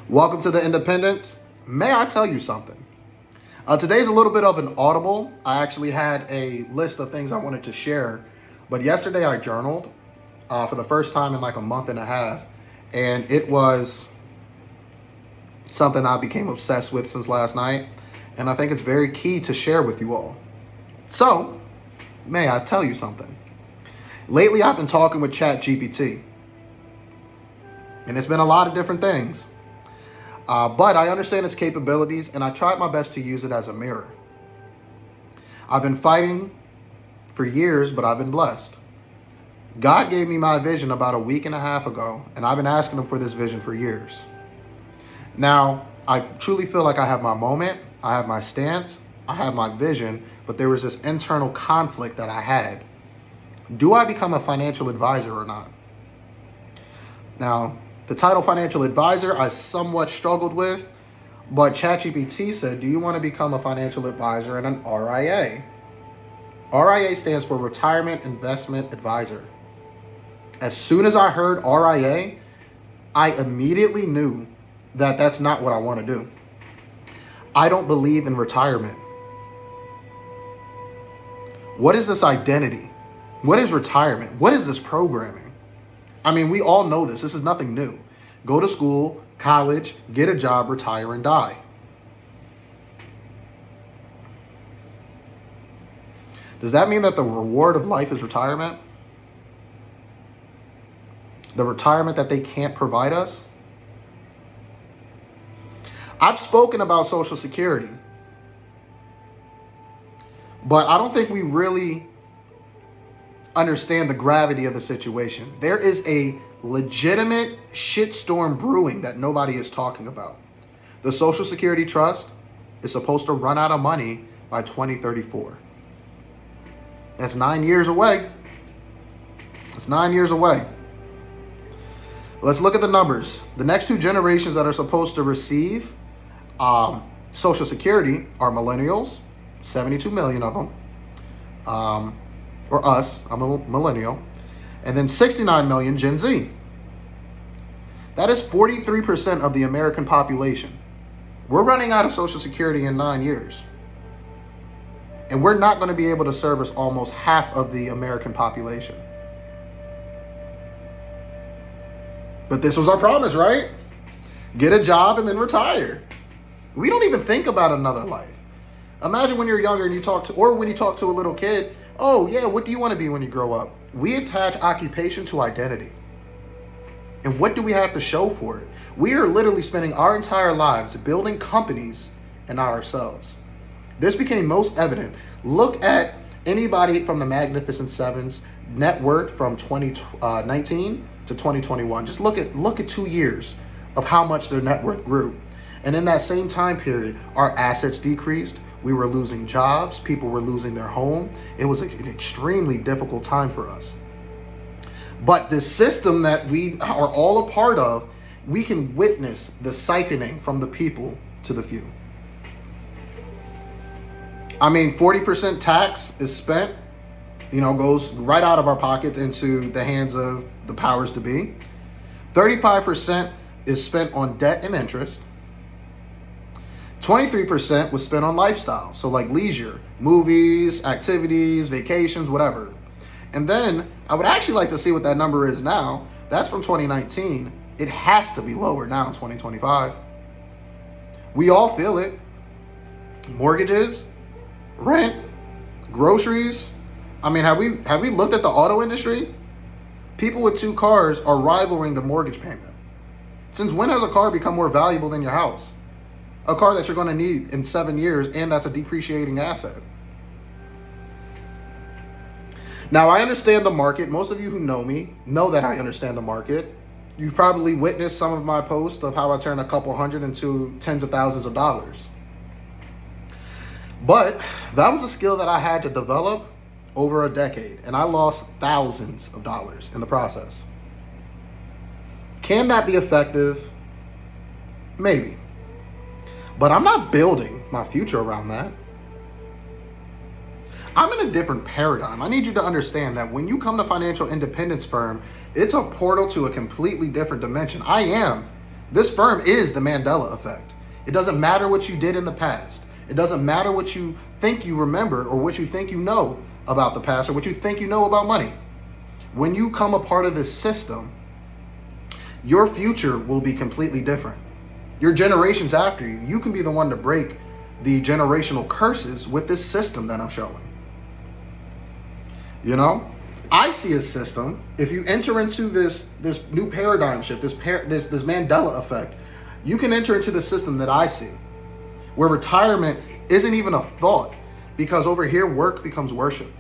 Welcome to the Independence. May I tell you something? Today's a little bit of an audible. I actually had a list of things I wanted to share, but yesterday I journaled for the first time in like a month and a half, and it was something I became obsessed with since last night, and I think it's very key to share with you all. So, may I tell you something? Lately I've been talking with ChatGPT, and it's been a lot of different things. But I understand its capabilities, and I tried my best to use it as a mirror. I've been fighting for years, but I've been blessed. God gave me my vision about a week and a half ago, and I've been asking him for this vision for years. Now, I truly feel like I have my moment, I have my stance, I have my vision, but there was this internal conflict that I had. Do I become a financial advisor or not? Now, the title financial advisor I somewhat struggled with, but ChatGPT said, do you want to become a financial advisor and an RIA? RIA stands for Retirement Investment Advisor. As soon as I heard RIA, I immediately knew that that's not what I want to do. I don't believe in retirement. What is this identity? What is retirement? What is this programming? I mean, we all know this. This is nothing new. Go to school, college, get a job, retire, and die. Does that mean that the reward of life is retirement? The retirement that they can't provide us? I've spoken about Social Security, but I don't think we really understand the gravity of the situation. There is a legitimate shitstorm brewing that nobody is talking about. The Social Security Trust is supposed to run out of money by 2034. That's 9 years away. It's 9 years away. Let's look at the numbers. The next two generations that are supposed to receive Social Security are millennials, 72 million of them. Or us, I'm a millennial, and then 69 million Gen Z. That is 43% of the American population. We're running out of Social Security in 9 years. And we're not going to be able to service almost half of the American population. But this was our promise, right? Get a job and then retire. We don't even think about another life. Imagine when you're younger and you talk to, or when you talk to a little kid, oh yeah, what do you want to be when you grow up? We attach occupation to identity. And what do we have to show for it? We are literally spending our entire lives building companies and not ourselves. This became most evident. Look at anybody from the Magnificent Seven's net worth from 2019 to 2021. Just look at 2 years of how much their net worth grew. And in that same time period, our assets decreased. We were losing jobs. People were losing their home. It was an extremely difficult time for us. But the system that we are all a part of, we can witness the siphoning from the people to the few. I mean, 40% tax is spent, goes right out of our pocket into the hands of the powers to be. 35% is spent on debt and interest. 23% was spent on lifestyle, so like leisure, movies, activities, vacations, whatever. And then I would actually like to see what that number is now. That's from 2019. It has to be lower now in 2025. We all feel it. Mortgages, rent, groceries. I mean, have we looked at the auto industry? People with 2 cars are rivaling the mortgage payment. Since when has a car become more valuable than your house? A car that you're going to need in 7 years, and that's a depreciating asset. Now, I understand the market. Most of you who know me know that I understand the market. You've probably witnessed some of my posts of how I turn a couple hundred into tens of thousands of dollars. But that was a skill that I had to develop over a decade, and I lost thousands of dollars in the process. Can that be effective? Maybe. But I'm not building my future around that. I'm in a different paradigm. I need you to understand that when you come to Financial Independence Firm, it's a portal to a completely different dimension. I am This firm is the Mandela effect. It doesn't matter what you did in the past. It doesn't matter what you think you remember or what you think you know about the past or what you think you know about money. When you come a part of this system, your future will be completely different. Your generations after you, you can be the one to break the generational curses with this system that I'm showing. You know, I see a system. If you enter into this new paradigm shift, this Mandela effect, you can enter into the system that I see, where retirement isn't even a thought, because over here work becomes worship.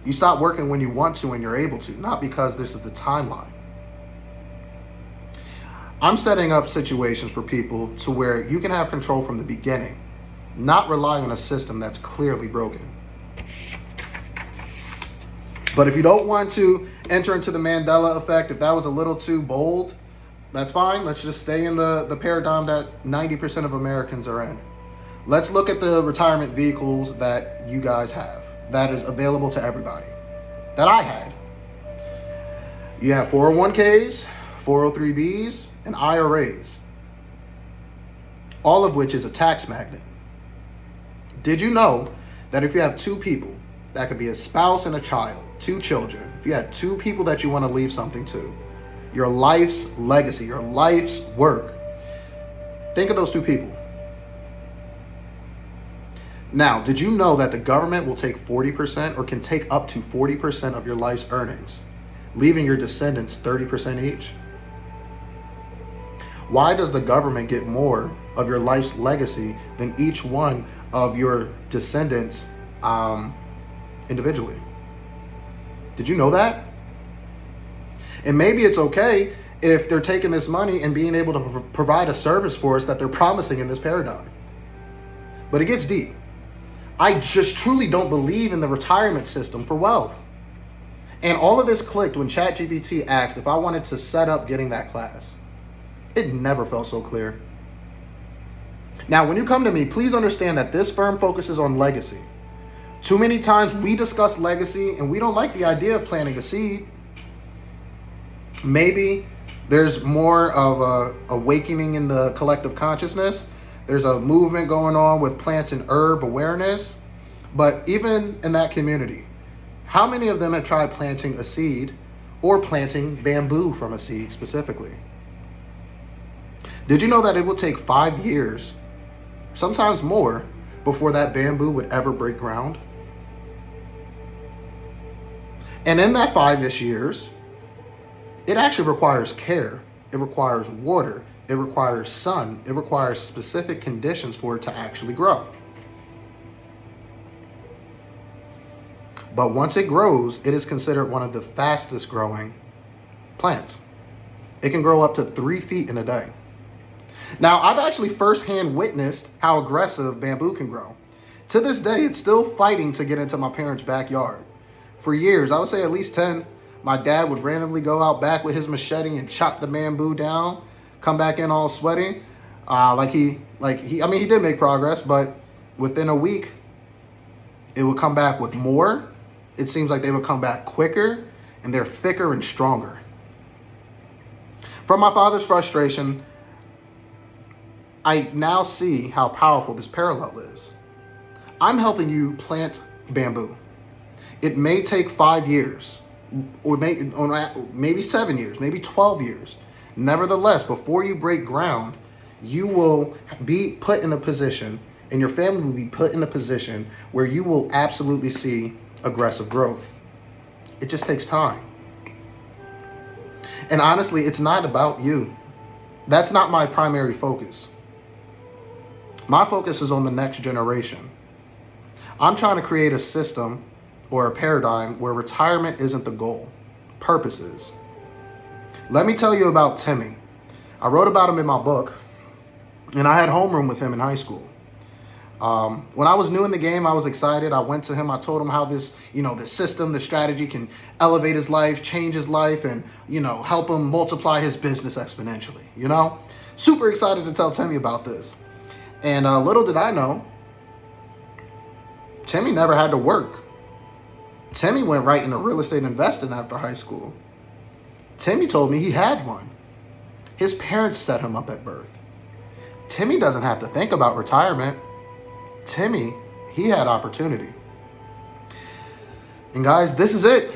You stop working when you want to and you're able to, not because this is the timeline. I'm setting up situations for people to where you can have control from the beginning, not rely on a system that's clearly broken. But if you don't want to enter into the Mandela effect, if that was a little too bold, that's fine. Let's just stay in the paradigm that 90% of Americans are in. Let's look at the retirement vehicles that you guys have, that is available to everybody, that I had. You have 401ks, 403bs, and IRAs, all of which is a tax magnet. Did you know that if you have two people, that could be a spouse and a child, two children, if you had two people that you want to leave something to, your life's legacy, your life's work, think of those two people. Now, did you know that the government will take 40% or can take up to 40% of your life's earnings, leaving your descendants 30% each? Why does the government get more of your life's legacy than each one of your descendants individually? Did you know that? And maybe it's okay if they're taking this money and being able to provide a service for us that they're promising in this paradigm. But it gets deep. I just truly don't believe in the retirement system for wealth. And all of this clicked when ChatGPT asked if I wanted to set up getting that class. It never felt so clear. Now, when you come to me, please understand that this firm focuses on legacy. Too many times we discuss legacy and we don't like the idea of planting a seed. Maybe there's more of a awakening in the collective consciousness. There's a movement going on with plants and herb awareness. But even in that community, how many of them have tried planting a seed or planting bamboo from a seed specifically? Did you know that it will take 5 years, sometimes more, before that bamboo would ever break ground? And in that 5-ish years, it actually requires care. It requires water. It requires sun. It requires specific conditions for it to actually grow. But once it grows, it is considered one of the fastest growing plants. It can grow up to 3 feet in a day. Now, I've actually firsthand witnessed how aggressive bamboo can grow. To this day, it's still fighting to get into my parents' backyard. For years, I would say at least 10, my dad would randomly go out back with his machete and chop the bamboo down, come back in all sweaty. He did make progress, but within a week, it would come back with more. It seems like they would come back quicker, and they're thicker and stronger. From my father's frustration, I now see how powerful this parallel is. I'm helping you plant bamboo. It may take 5 years, or maybe 7 years, maybe 12 years. Nevertheless, before you break ground, you will be put in a position, and your family will be put in a position where you will absolutely see aggressive growth. It just takes time. And honestly, it's not about you. That's not my primary focus. My focus is on the next generation. I'm trying to create a system or a paradigm where retirement isn't the goal. Purpose is. Let me tell you about Timmy. I wrote about him in my book, and I had homeroom with him in high school. When I was new in the game, I was excited. I went to him. I told him how this system, this strategy can elevate his life, change his life, and, help him multiply his business exponentially, Super excited to tell Timmy about this. And little did I know, Timmy never had to work. Timmy went right into real estate investing after high school. Timmy told me he had one. His parents set him up at birth. Timmy doesn't have to think about retirement. Timmy, he had opportunity. And guys, this is it.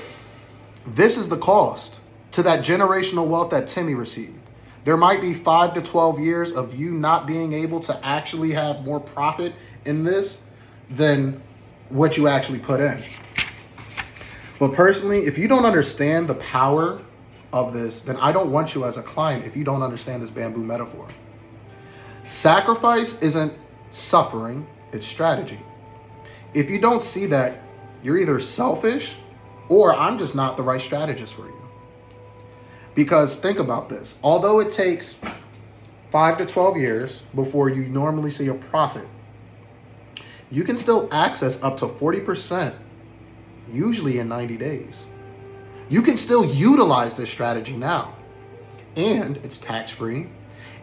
This is the cost to that generational wealth that Timmy received. There might be 5 to 12 years of you not being able to actually have more profit in this than what you actually put in. But personally, if you don't understand the power of this, then I don't want you as a client if you don't understand this bamboo metaphor. Sacrifice isn't suffering, it's strategy. If you don't see that, you're either selfish or I'm just not the right strategist for you. Because think about this. Although it takes 5 to 12 years before you normally see a profit, you can still access up to 40%, usually in 90 days. You can still utilize this strategy now. And it's tax-free.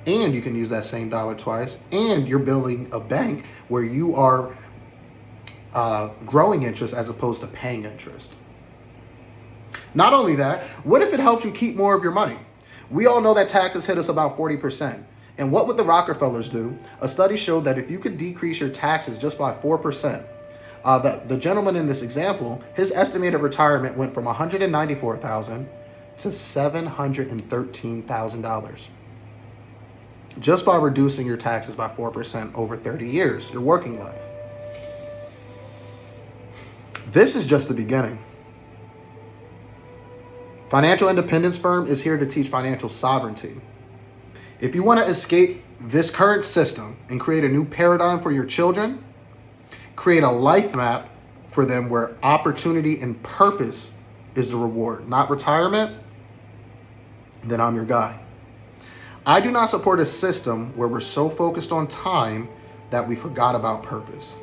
And you can use that same dollar twice. And you're building a bank where you are growing interest as opposed to paying interest. Not only that, what if it helps you keep more of your money? We all know that taxes hit us about 40%. And what would the Rockefellers do? A study showed that if you could decrease your taxes just by 4%, the gentleman in this example, his estimated retirement went from $194,000 to $713,000. Just by reducing your taxes by 4% over 30 years, your working life. This is just the beginning. Financial Independence Firm is here to teach financial sovereignty. If you want to escape this current system and create a new paradigm for your children, create a life map for them where opportunity and purpose is the reward, not retirement, then I'm your guy. I do not support a system where we're so focused on time that we forgot about purpose.